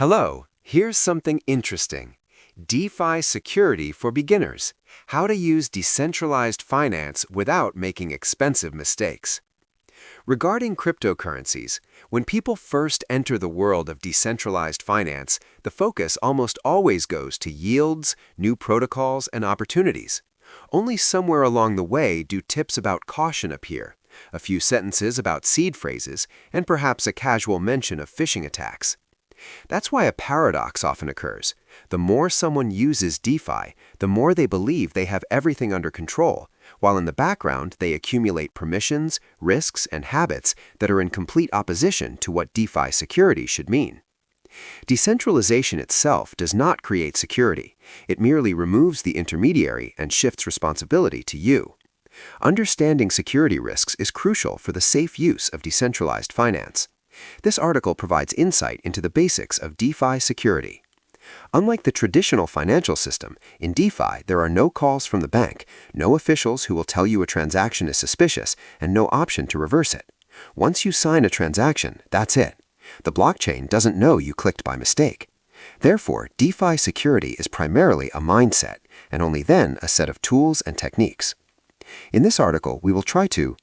Hello, here's something interesting. DeFi security for beginners. How to use decentralized finance without making expensive mistakes. Regarding cryptocurrencies, when people first enter the world of decentralized finance, the focus almost always goes to yields, new protocols, and opportunities. Only somewhere along the way do tips about caution appear, a few sentences about seed phrases, and perhaps a casual mention of phishing attacks. That's why a paradox often occurs. The more someone uses DeFi, the more they believe they have everything under control, while in the background they accumulate permissions, risks, and habits that are in complete opposition to what DeFi security should mean. Decentralization itself does not create security. It merely removes the intermediary and shifts responsibility to you. Understanding security risks is crucial for the safe use of decentralized finance. This article provides insight into the basics of DeFi security. Unlike the traditional financial system, in DeFi there are no calls from the bank, no officials who will tell you a transaction is suspicious, and no option to reverse it. Once you sign a transaction, that's it. The blockchain doesn't know you clicked by mistake. Therefore, DeFi security is primarily a mindset, and only then a set of tools and techniques. In this article, we will try to